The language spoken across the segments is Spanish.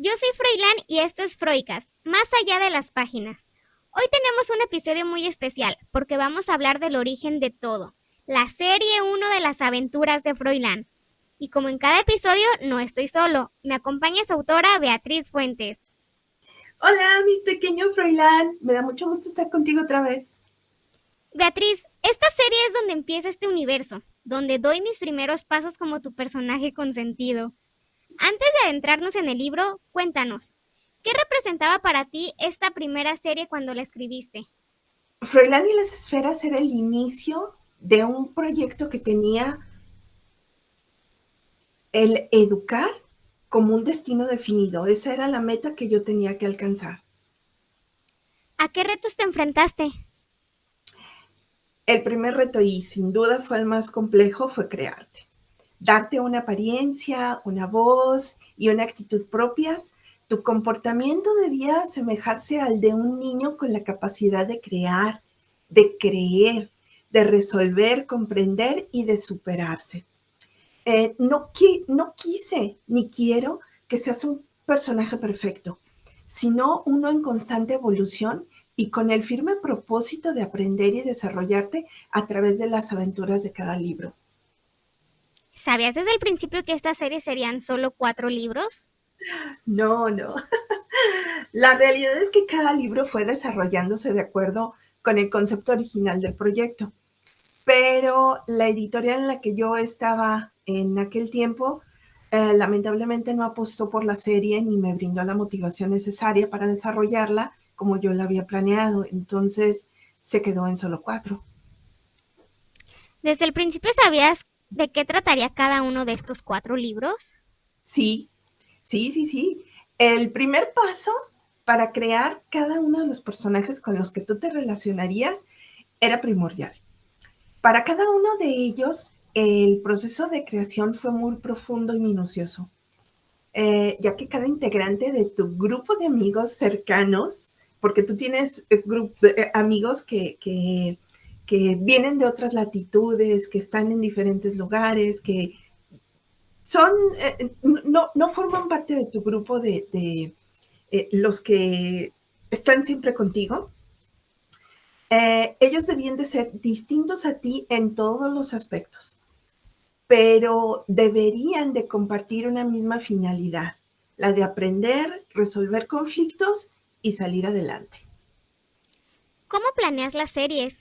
Yo soy Froilán y esto es Froicast, más allá de las páginas. Hoy tenemos un episodio muy especial porque vamos a hablar del origen de todo, la serie uno de las aventuras de Froilán. Y como en cada episodio, no estoy solo, me acompaña su autora Beatriz Fuentes. Hola, mi pequeño Froilán. Me da mucho gusto estar contigo otra vez. Beatriz, esta serie es donde empieza este universo, donde doy mis primeros pasos como tu personaje consentido. Antes de adentrarnos en el libro, cuéntanos, ¿qué representaba para ti esta primera serie cuando la escribiste? Froilán y las esferas era el inicio de un proyecto que tenía el educar como un destino definido. Esa era la meta que yo tenía que alcanzar. ¿A qué retos te enfrentaste? El primer reto, y sin duda fue el más complejo, fue crearte. Darte una apariencia, una voz y una actitud propias. Tu comportamiento debía asemejarse al de un niño con la capacidad de crear, de creer, de resolver, comprender y de superarse. No quise ni quiero que seas un personaje perfecto, sino uno en constante evolución y con el firme propósito de aprender y desarrollarte a través de las aventuras de cada libro. ¿Sabías desde el principio que esta serie serían solo 4 libros? No, no. La realidad es que cada libro fue desarrollándose de acuerdo con el concepto original del proyecto, pero la editorial en la que yo estaba en aquel tiempo lamentablemente no apostó por la serie ni me brindó la motivación necesaria para desarrollarla como yo la había planeado. Entonces se quedó en solo 4. ¿Desde el principio sabías de qué trataría cada uno de estos 4 libros? Sí, sí. El primer paso para crear cada uno de los personajes con los que tú te relacionarías era primordial. Para cada uno de ellos, el proceso de creación fue muy profundo y minucioso. Ya que cada integrante de tu grupo de amigos cercanos, porque tú tienes amigos que vienen de otras latitudes, que están en diferentes lugares, que son, no forman parte de tu grupo de los que están siempre contigo. Ellos debían de ser distintos a ti en todos los aspectos, pero deberían de compartir una misma finalidad, la de aprender, resolver conflictos y salir adelante. ¿Cómo planeas las series?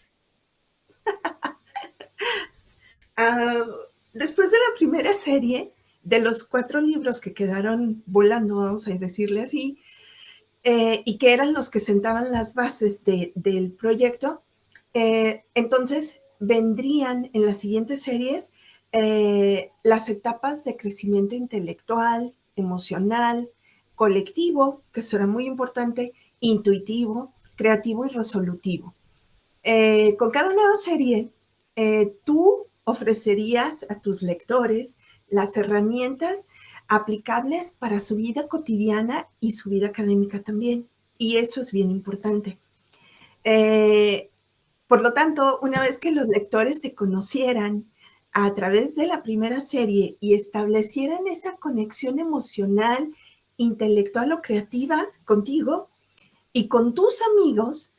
Ah, después de la primera serie, de los 4 libros que quedaron volando, vamos a decirle así, y que eran los que sentaban las bases del proyecto, entonces vendrían en las siguientes series las etapas de crecimiento intelectual, emocional, colectivo, que eso era muy importante, intuitivo, creativo y resolutivo. Con cada nueva serie, tú ofrecerías a tus lectores las herramientas aplicables para su vida cotidiana y su vida académica también. Y eso es bien importante. Eh, por lo tanto, una vez que los lectores te conocieran a través de la primera serie y establecieran esa conexión emocional, intelectual o creativa contigo y con tus amigos,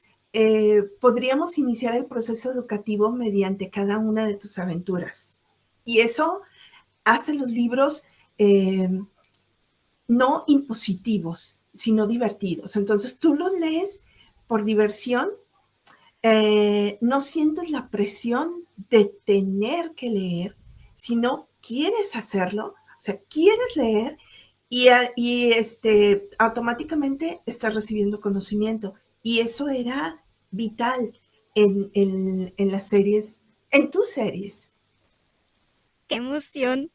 podríamos iniciar el proceso educativo mediante cada una de tus aventuras. Y eso hace los libros no impositivos, sino divertidos. Entonces tú los lees por diversión, no sientes la presión de tener que leer, sino quieres hacerlo, o sea, quieres leer y automáticamente estás recibiendo conocimiento. Y eso era vital en las series, en tus series. ¡Qué emoción!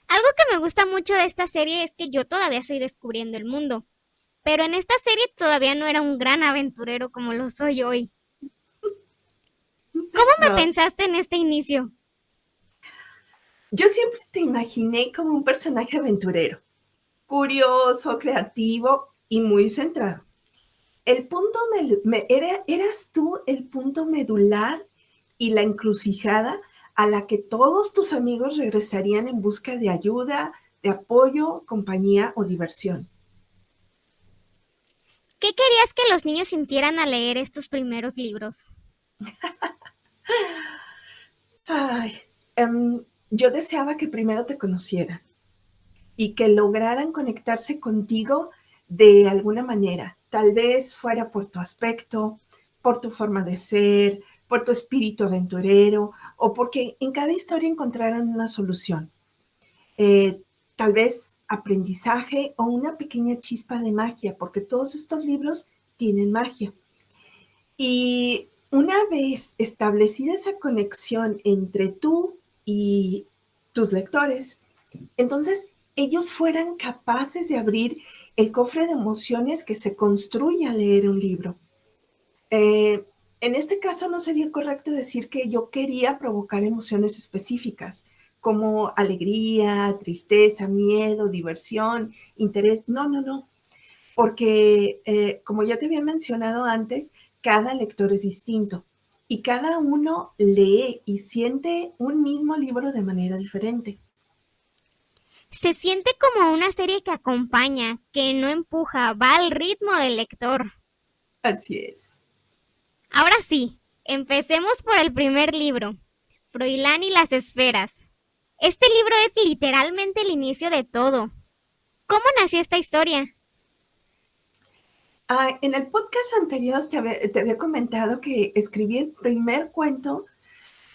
Algo que me gusta mucho de esta serie es que yo todavía estoy descubriendo el mundo, pero en esta serie todavía no era un gran aventurero como lo soy hoy. ¿Cómo me No, pensaste en este inicio? yo siempre te imaginé como un personaje aventurero, curioso, creativo y muy centrado. Eras tú el punto medular y la encrucijada a la que todos tus amigos regresarían en busca de ayuda, de apoyo, compañía o diversión. ¿Qué querías que los niños sintieran al leer estos primeros libros? Ay, yo deseaba que primero te conocieran y que lograran conectarse contigo de alguna manera. Tal vez fuera por tu aspecto, por tu forma de ser, por tu espíritu aventurero o porque en cada historia encontraran una solución. Tal vez aprendizaje o una pequeña chispa de magia, porque todos estos libros tienen magia. Y una vez establecida esa conexión entre tú y tus lectores, entonces ellos fueran capaces de abrir el cofre de emociones que se construye al leer un libro. Eh, en este caso no sería correcto decir que yo quería provocar emociones específicas, como alegría, tristeza, miedo, diversión, interés. No, no, no, porque como ya te había mencionado antes, cada lector es distinto y cada uno lee y siente un mismo libro de manera diferente. Se siente como una serie que acompaña, que no empuja, va al ritmo del lector. Así es. Ahora sí, empecemos por el primer libro, Froilán y las esferas. Este libro es literalmente el inicio de todo. ¿Cómo nació esta historia? En el podcast anterior te había comentado que escribí el primer cuento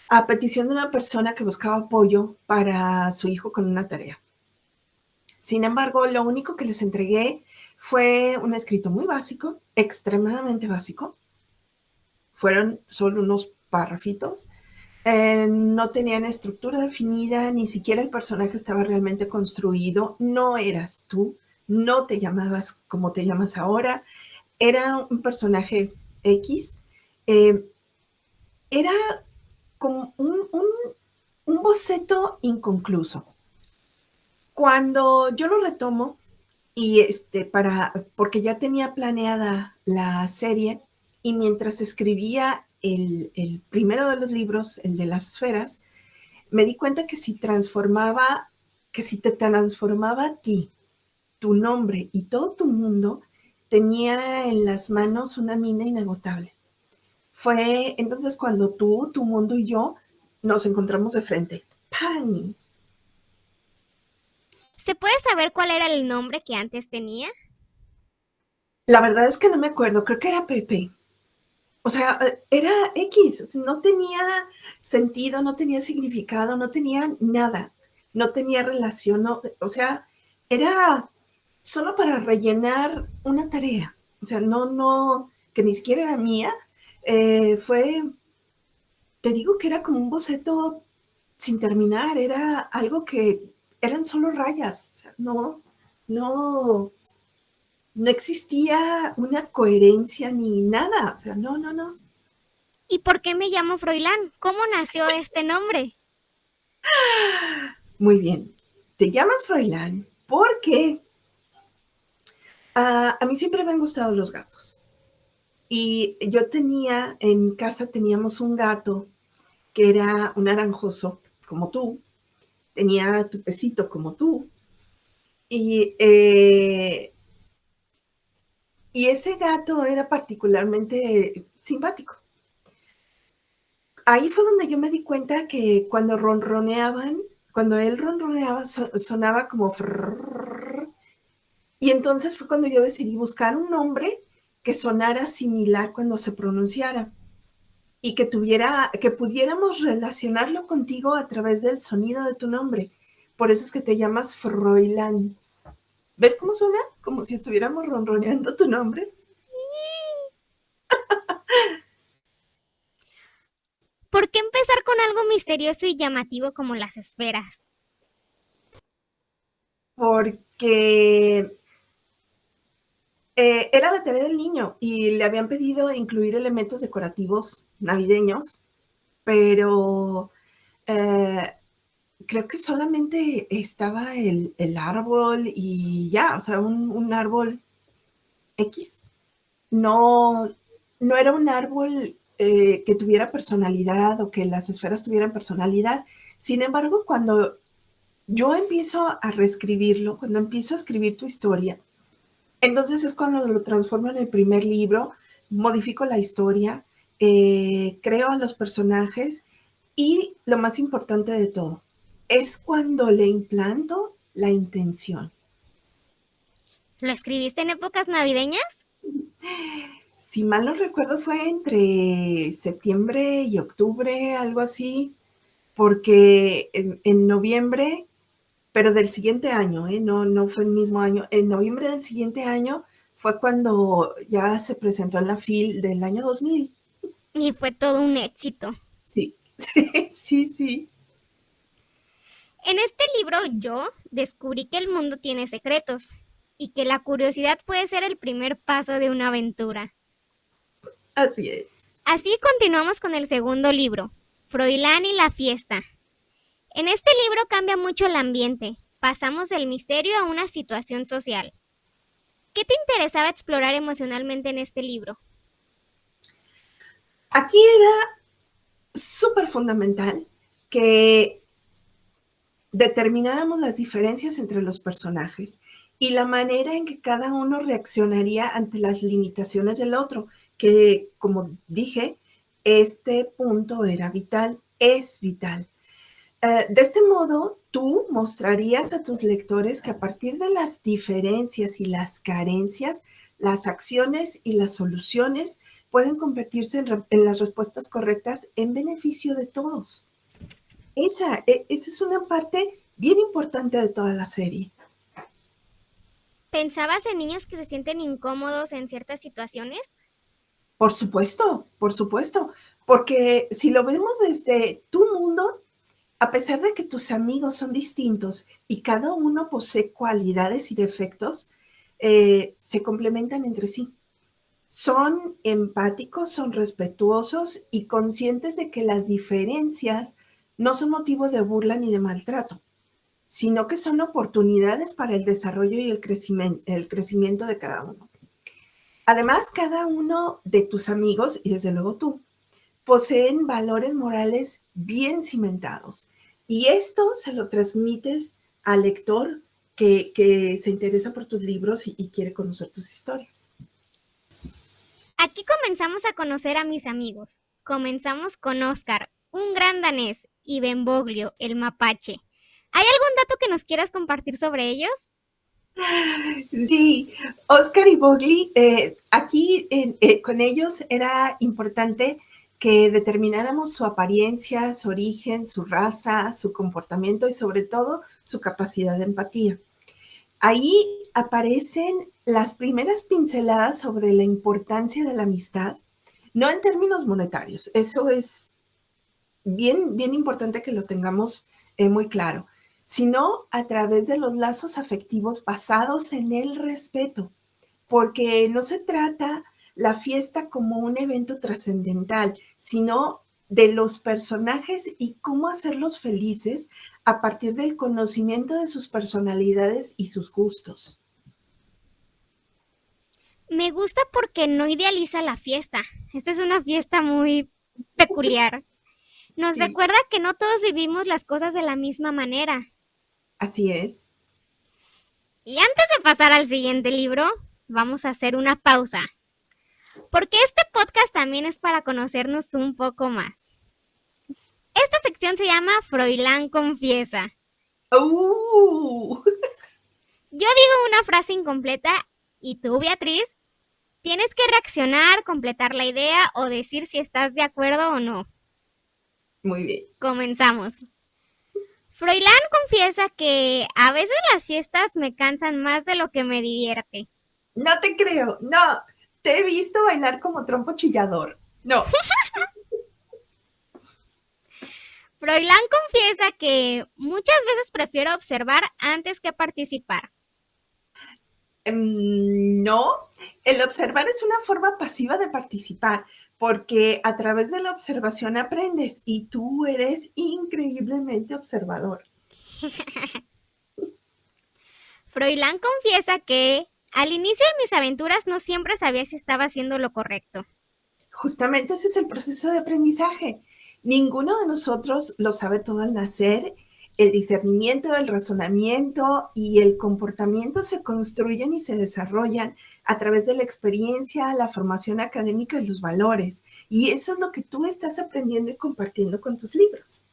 a petición de una persona que buscaba apoyo para su hijo con una tarea. Sin embargo, lo único que les entregué fue un escrito muy básico, extremadamente básico. Fueron solo unos párrafitos. No tenían estructura definida, ni siquiera el personaje estaba realmente construido. No eras tú, no te llamabas como te llamas ahora. Era un personaje X. Eh, Era como un boceto inconcluso. Cuando yo lo retomo, y porque ya tenía planeada la serie, y mientras escribía el primero de los libros, el de las esferas, me di cuenta que si te transformaba a ti, tu nombre y todo tu mundo, tenía en las manos una mina inagotable. Fue entonces cuando tú, tu mundo y yo nos encontramos de frente. ¡Pam! ¿Se puede saber cuál era el nombre que antes tenía? La verdad es que no me acuerdo, creo que era Pepe. O sea, era X, o sea, no tenía sentido, no tenía significado, no tenía nada, no tenía relación, no, o sea, era solo para rellenar una tarea. O sea, no, que ni siquiera era mía. Fue, te digo que era como un boceto sin terminar, era algo que eran solo rayas, o sea, no, no existía una coherencia ni nada, o sea, no, no, no. ¿Y por qué me llamo Froilán? ¿Cómo nació este nombre? Muy bien, te llamas Froilán porque a mí siempre me han gustado los gatos. Y yo en casa teníamos un gato que era un naranjoso, como tú, tenía tu pesito como tú, y, eh, y ese gato era particularmente simpático. Ahí fue donde yo me di cuenta que cuando él ronroneaba, sonaba como frrrr, y entonces fue cuando yo decidí buscar un nombre que sonara similar cuando se pronunciara y que pudiéramos relacionarlo contigo a través del sonido de tu nombre. Por eso es que te llamas Froilán. ¿Ves cómo suena? Como si estuviéramos ronroneando tu nombre. ¿Por qué empezar con algo misterioso y llamativo como las esferas? Porque era la tarea del niño y le habían pedido incluir elementos decorativos navideños, pero eh, creo que solamente estaba el árbol y ya, o sea, un árbol X. No, no era un árbol que tuviera personalidad o que las esferas tuvieran personalidad. Sin embargo, cuando yo empiezo a reescribirlo, cuando empiezo a escribir tu historia, entonces es cuando lo transformo en el primer libro, modifico la historia, creo a los personajes y lo más importante de todo, es cuando le implanto la intención. ¿Lo escribiste en épocas navideñas? Si mal no recuerdo, fue entre septiembre y octubre, algo así, porque en noviembre, pero del siguiente año, no fue el mismo año, en noviembre del siguiente año fue cuando ya se presentó en la FIL del año 2000. Y fue todo un éxito. Sí, sí, sí. En este libro yo descubrí que el mundo tiene secretos y que la curiosidad puede ser el primer paso de una aventura. Así es. Así continuamos con el segundo libro, Froilán y la fiesta. En este libro cambia mucho el ambiente. Pasamos del misterio a una situación social. ¿Qué te interesaba explorar emocionalmente en este libro? Aquí era súper fundamental que determináramos las diferencias entre los personajes y la manera en que cada uno reaccionaría ante las limitaciones del otro, que como dije, este punto era vital, es vital. De este modo, tú mostrarías a tus lectores que a partir de las diferencias y las carencias, las acciones y las soluciones pueden convertirse en las respuestas correctas en beneficio de todos. Esa es una parte bien importante de toda la serie. ¿Pensabas en niños que se sienten incómodos en ciertas situaciones? Por supuesto, porque si lo vemos desde tu mundo, a pesar de que tus amigos son distintos y cada uno posee cualidades y defectos, se complementan entre sí. Son empáticos, son respetuosos y conscientes de que las diferencias no son motivo de burla ni de maltrato, sino que son oportunidades para el desarrollo y el crecimiento de cada uno. Además, cada uno de tus amigos, y desde luego tú, poseen valores morales bien cimentados. Y esto se lo transmites al lector que se interesa por tus libros y quiere conocer tus historias. Aquí comenzamos a conocer a mis amigos. Comenzamos con Oscar, un gran danés, y Benvolio, el mapache. ¿Hay algún dato que nos quieras compartir sobre ellos? Sí, Oscar y Bogli, aquí con ellos era importante que determináramos su apariencia, su origen, su raza, su comportamiento y sobre todo su capacidad de empatía. Ahí aparecen las primeras pinceladas sobre la importancia de la amistad, no en términos monetarios, eso es bien, bien importante que lo tengamos muy claro, sino a través de los lazos afectivos basados en el respeto, porque no se trata la fiesta como un evento trascendental, sino de los personajes y cómo hacerlos felices a partir del conocimiento de sus personalidades y sus gustos. Me gusta porque no idealiza la fiesta. Esta es una fiesta muy peculiar. Nos Sí, recuerda que no todos vivimos las cosas de la misma manera. así es. Y antes de pasar al siguiente libro, vamos a hacer una pausa, porque este podcast también es para conocernos un poco más. Esta sección se llama Froilán Confiesa. ¡Uh! Yo digo una frase incompleta y tú, Beatriz, tienes que reaccionar, completar la idea o decir si estás de acuerdo o no. Muy bien. Comenzamos. Froilán confiesa que a veces las fiestas me cansan más de lo que me divierte. No te creo, no. Te he visto bailar como trompo chillador. No. Froilán confiesa que muchas veces prefiero observar antes que participar. No, el observar es una forma pasiva de participar, porque a través de la observación aprendes y tú eres increíblemente observador. Froilán confiesa que al inicio de mis aventuras no siempre sabía si estaba haciendo lo correcto. Justamente ese es el proceso de aprendizaje. Ninguno de nosotros lo sabe todo al nacer. el discernimiento, el razonamiento y el comportamiento se construyen y se desarrollan a través de la experiencia, la formación académica y los valores. Y eso es lo que tú estás aprendiendo y compartiendo con tus libros.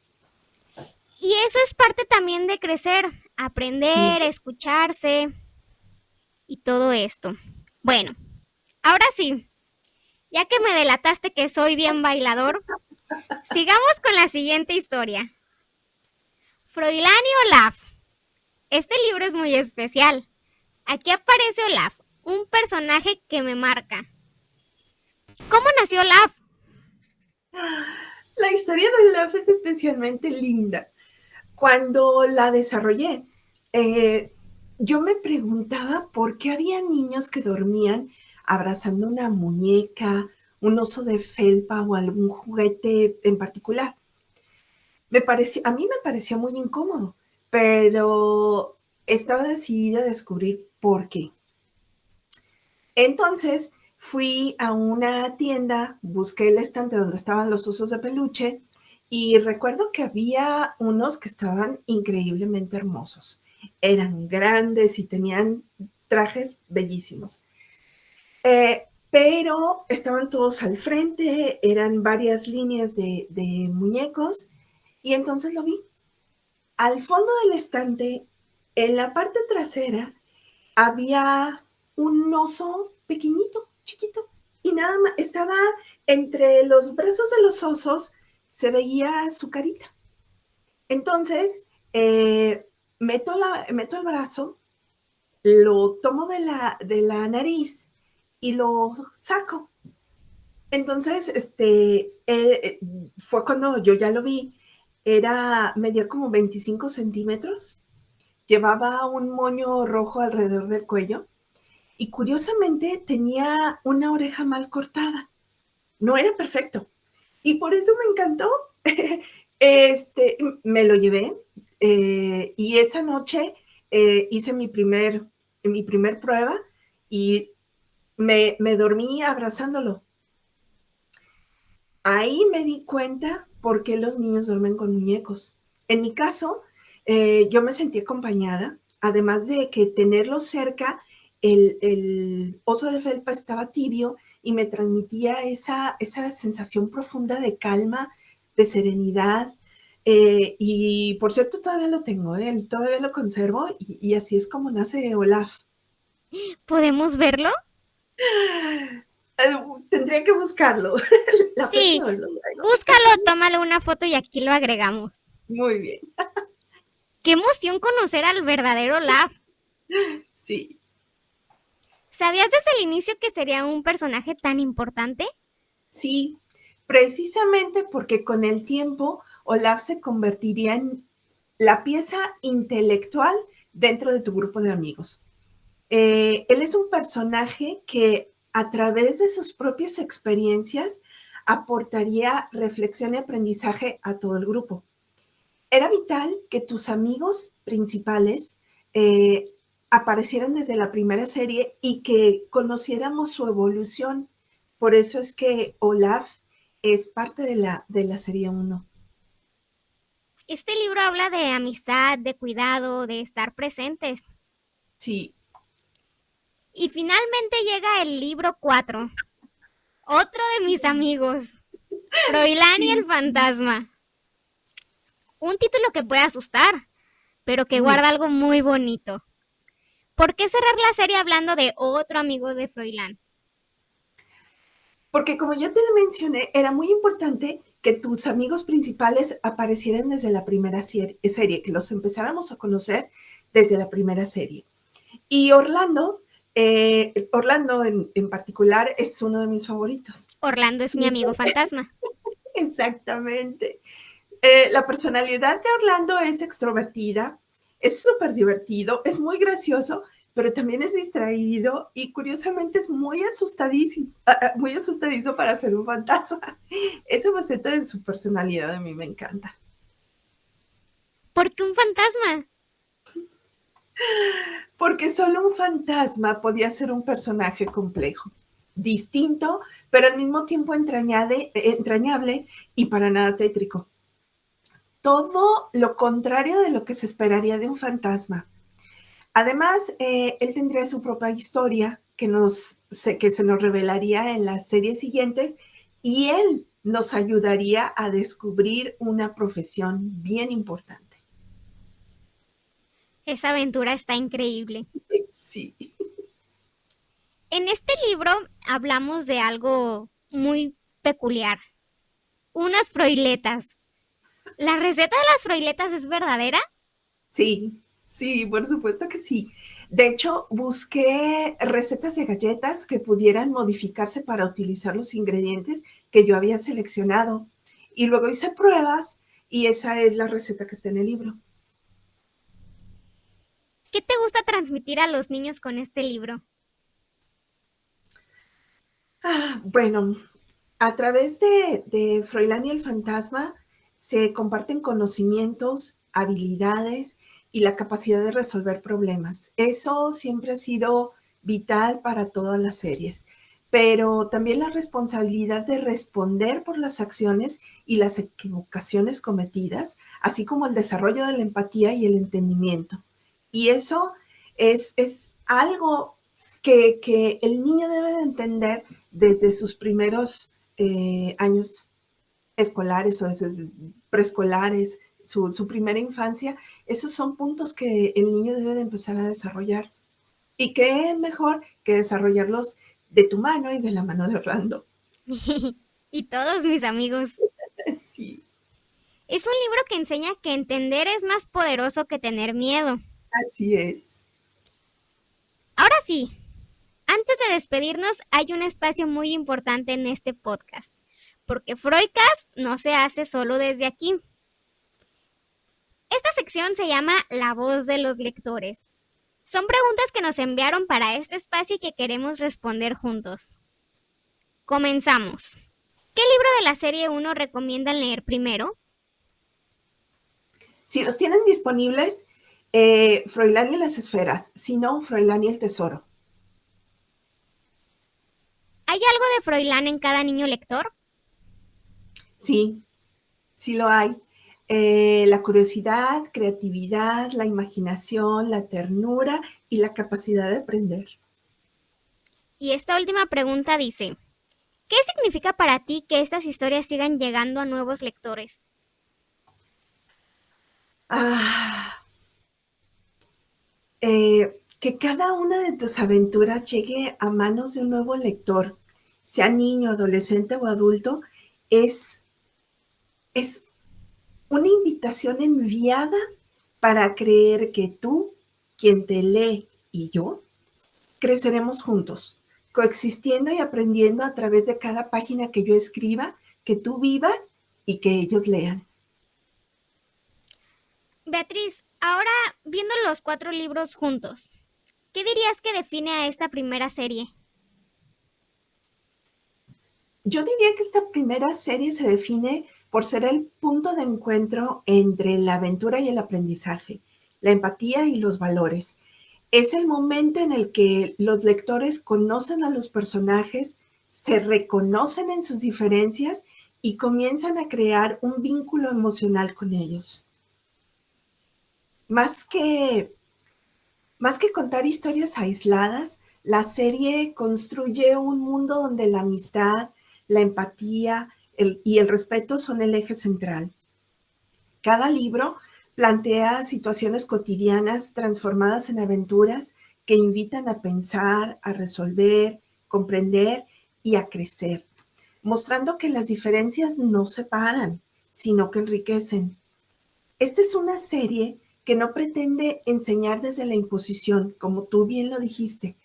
Y eso es parte también de crecer, aprender, Sí. escucharse y todo esto. Bueno, ahora sí, ya que me delataste que soy bien bailador, sigamos con la siguiente historia. Froilán y Olaf. Este libro es muy especial. Aquí aparece Olaf, un personaje que me marca. ¿Cómo nació Olaf? La historia de Olaf es especialmente linda. Cuando la desarrollé, yo me preguntaba por qué había niños que dormían abrazando una muñeca, un oso de felpa o algún juguete en particular. A mí me parecía muy incómodo, pero estaba decidida a descubrir por qué. Entonces fui a una tienda, busqué el estante donde estaban los osos de peluche y recuerdo que había unos que estaban increíblemente hermosos. Eran grandes y tenían trajes bellísimos. Pero estaban todos al frente, eran varias líneas de muñecos y entonces lo vi. Al fondo del estante, en la parte trasera, había un oso pequeñito, chiquito, y nada más, estaba entre los brazos de los osos, se veía su carita. Entonces, meto el brazo, lo tomo de la nariz y lo saco. Entonces, fue cuando yo ya lo vi, medía como 25 centímetros, llevaba un moño rojo alrededor del cuello y curiosamente tenía una oreja mal cortada. No era perfecto. Y por eso me encantó. Me lo llevé y esa noche hice mi primer prueba y me dormí abrazándolo. Ahí me di cuenta por qué los niños duermen con muñecos. En mi caso, yo me sentí acompañada, además de que tenerlo cerca, el oso de felpa estaba tibio y me transmitía esa sensación profunda de calma, de serenidad. Y por cierto, todavía lo tengo, todavía lo conservo y así es como nace Olaf. ¿Podemos verlo? Tendría que buscarlo. La Sí, próxima vez lo traigo. búscalo, tómale una foto y aquí lo agregamos. Muy bien, ¡Qué emoción conocer al verdadero Olaf! sí. ¿Sabías desde el inicio que sería un personaje tan importante? Sí, precisamente porque con el tiempo Olaf se convertiría en la pieza intelectual dentro de tu grupo de amigos. Él es un personaje que a través de sus propias experiencias aportaría reflexión y aprendizaje a todo el grupo. Era vital que tus amigos principales aparecieran desde la primera serie y que conociéramos su evolución. Por eso es que Olaf es parte de la serie 1. Este libro habla de amistad, de cuidado, de estar presentes. Sí. Y finalmente llega el libro 4. Otro de mis amigos, Froilán y el Sí. fantasma. Un título que puede asustar, pero que Muy. guarda algo muy bonito. ¿Por qué cerrar la serie hablando de otro amigo de Froilán? Porque como ya te mencioné, era muy importante que tus amigos principales aparecieran desde la primera serie, que los empezáramos a conocer desde la primera serie. Y Orlando en particular es uno de mis favoritos. Orlando es mi amigo fantasma. Exactamente. La personalidad de Orlando es extrovertida, es súper divertido, es muy gracioso, pero también es distraído y curiosamente es muy asustadizo para ser un fantasma. Esa faceta de su personalidad a mí me encanta. ¿Por qué un fantasma? Porque solo un fantasma podía ser un personaje complejo, distinto, pero al mismo tiempo entrañable y para nada tétrico. todo lo contrario de lo que se esperaría de un fantasma. Además, él tendría su propia historia que se nos revelaría en las series siguientes y él nos ayudaría a descubrir una profesión bien importante. Esa aventura está increíble. Sí. En este libro hablamos de algo muy peculiar, unas froiletas. ¿La receta de las froiletas es verdadera? Sí, sí, por supuesto que sí. De hecho, busqué recetas de galletas que pudieran modificarse para utilizar los ingredientes que yo había seleccionado. Y luego hice pruebas y esa es la receta que está en el libro. ¿Qué te gusta transmitir a los niños con este libro? Bueno, a través de Froilán y el fantasma se comparten conocimientos, habilidades y la capacidad de resolver problemas. Eso siempre ha sido vital para todas las series, pero también la responsabilidad de responder por las acciones y las equivocaciones cometidas, así como el desarrollo de la empatía y el entendimiento. Y eso es algo que el niño debe de entender desde sus primeros años escolares o desde preescolares, su primera infancia. Esos son puntos que el niño debe de empezar a desarrollar. Y qué mejor que desarrollarlos de tu mano y de la mano de Orlando. Y todos mis amigos. Sí, Es un libro que enseña que entender es más poderoso que tener miedo. así es. Ahora sí, antes de despedirnos, hay un espacio muy importante en este podcast, porque Freudcast no se hace solo desde aquí. Esta sección se llama La voz de los lectores. Son preguntas que nos enviaron para este espacio y que queremos responder juntos. Comenzamos. ¿Qué libro de la serie 1 recomiendan leer primero? Si los tienen disponibles, Froilán y las esferas, si no, Froilán y el tesoro. ¿Hay algo de Froilán en cada niño lector? Sí, sí lo hay. La curiosidad, creatividad, la imaginación, la ternura y la capacidad de aprender. Y esta última pregunta dice, ¿qué significa para ti que estas historias sigan llegando a nuevos lectores? Ah, que cada una de tus aventuras llegue a manos de un nuevo lector, sea niño, adolescente o adulto, es, es una invitación enviada para creer que tú, quien te lee y yo, creceremos juntos, coexistiendo y aprendiendo a través de cada página que yo escriba, que tú vivas y que ellos lean. Beatriz, ahora viendo los 4 libros juntos, ¿qué dirías que define a esta primera serie? Yo diría que esta primera serie se define por ser el punto de encuentro entre la aventura y el aprendizaje, la empatía y los valores. Es el momento en el que los lectores conocen a los personajes, se reconocen en sus diferencias y comienzan a crear un vínculo emocional con ellos. Más que, más que contar historias aisladas, la serie construye un mundo donde la amistad, la empatía y el respeto son el eje central. Cada libro plantea situaciones cotidianas transformadas en aventuras que invitan a pensar, a resolver, comprender y a crecer, mostrando que las diferencias no separan, sino que enriquecen. Esta es una serie que no pretende enseñar desde la imposición, como tú bien lo dijiste,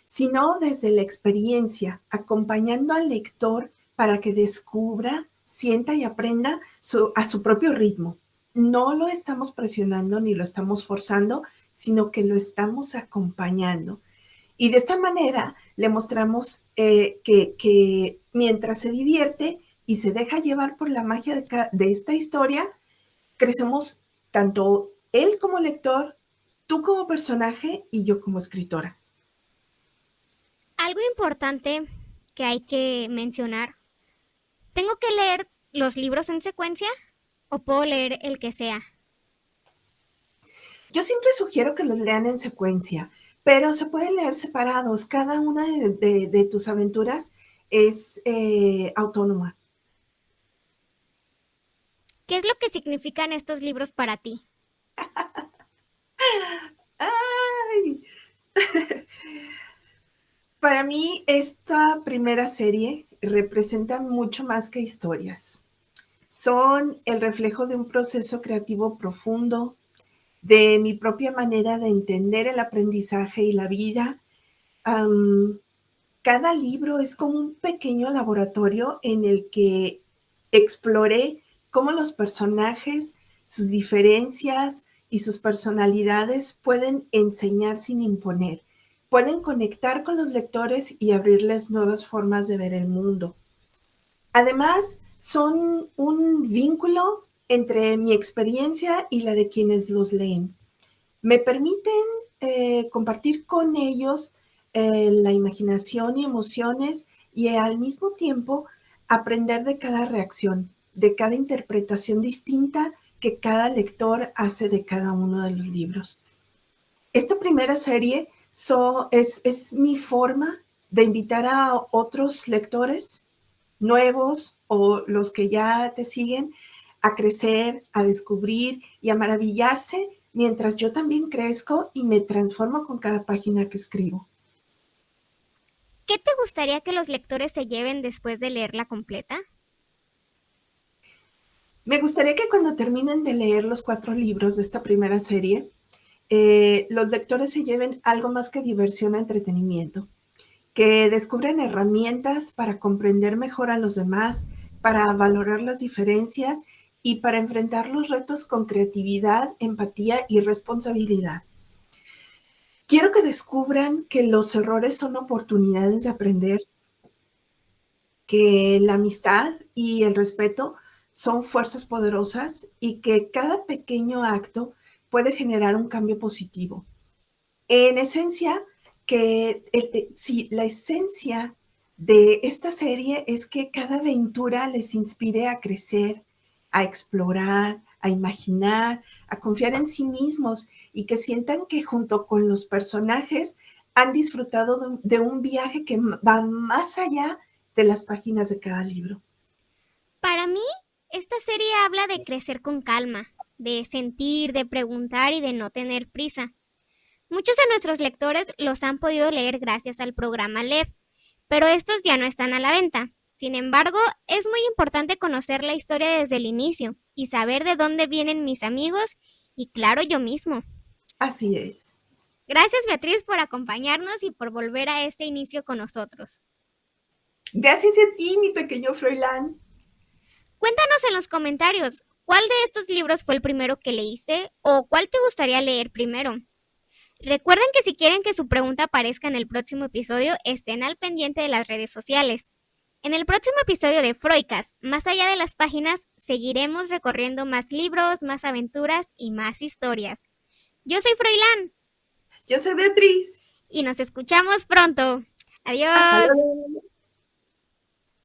sino desde la experiencia, acompañando al lector para que descubra, sienta y aprenda a su propio ritmo. No lo estamos presionando ni lo estamos forzando, sino que lo estamos acompañando. Y de esta manera le mostramos que mientras se divierte y se deja llevar por la magia de esta historia, crecemos tanto él como lector, tú como personaje y yo como escritora. Algo importante que hay que mencionar, ¿tengo que leer los libros en secuencia ¿O puedo leer el que sea? Yo siempre sugiero que los lean en secuencia, pero se pueden leer separados. Cada una de tus aventuras es autónoma. ¿Qué es lo que significan estos libros para ti? ¡Ay! Para mí, esta primera serie representa mucho más que historias. Son el reflejo de un proceso creativo profundo, de mi propia manera de entender el aprendizaje y la vida. Um, Cada libro es como un pequeño laboratorio en el que exploré cómo los personajes, sus diferencias y sus personalidades pueden enseñar sin imponer, pueden conectar con los lectores y abrirles nuevas formas de ver el mundo. Además, son un vínculo entre mi experiencia y la de quienes los leen. Me permiten compartir con ellos la imaginación y emociones y al mismo tiempo aprender de cada reacción, de cada interpretación distinta que cada lector hace de cada uno de los libros. Esta primera serie es mi forma de invitar a otros lectores nuevos o los que ya te siguen a crecer, a descubrir y a maravillarse mientras yo también crezco y me transformo con cada página que escribo. ¿Qué te gustaría que los lectores se lleven después de leerla completa? Me gustaría que cuando terminen de leer los 4 libros de esta primera serie, los lectores se lleven algo más que diversión o entretenimiento, que descubren herramientas para comprender mejor a los demás, para valorar las diferencias y para enfrentar los retos con creatividad, empatía y responsabilidad. Quiero que descubran que los errores son oportunidades de aprender, que la amistad y el respeto son fuerzas poderosas y que cada pequeño acto puede generar un cambio positivo. En esencia, sí, la esencia de esta serie es que cada aventura les inspire a crecer, a explorar, a imaginar, a confiar en sí mismos y que sientan que junto con los personajes han disfrutado de un viaje que va más allá de las páginas de cada libro. Para mí, esta serie habla de crecer con calma, de sentir, de preguntar y de no tener prisa. Muchos de nuestros lectores los han podido leer gracias al programa LEF, pero estos ya no están a la venta. Sin embargo, es muy importante conocer la historia desde el inicio y saber de dónde vienen mis amigos y claro, yo mismo. Así es. Gracias Beatriz por acompañarnos y por volver a este inicio con nosotros. Gracias a ti, mi pequeño Froilán. Cuéntanos en los comentarios, ¿cuál de estos libros fue el primero que leíste o cuál te gustaría leer primero? Recuerden que si quieren que su pregunta aparezca en el próximo episodio, estén al pendiente de las redes sociales. En el próximo episodio de Froicast, más allá de las páginas, seguiremos recorriendo más libros, más aventuras y más historias. Yo soy Froilán. Yo soy Beatriz. Y nos escuchamos pronto. Hasta Adiós. luego.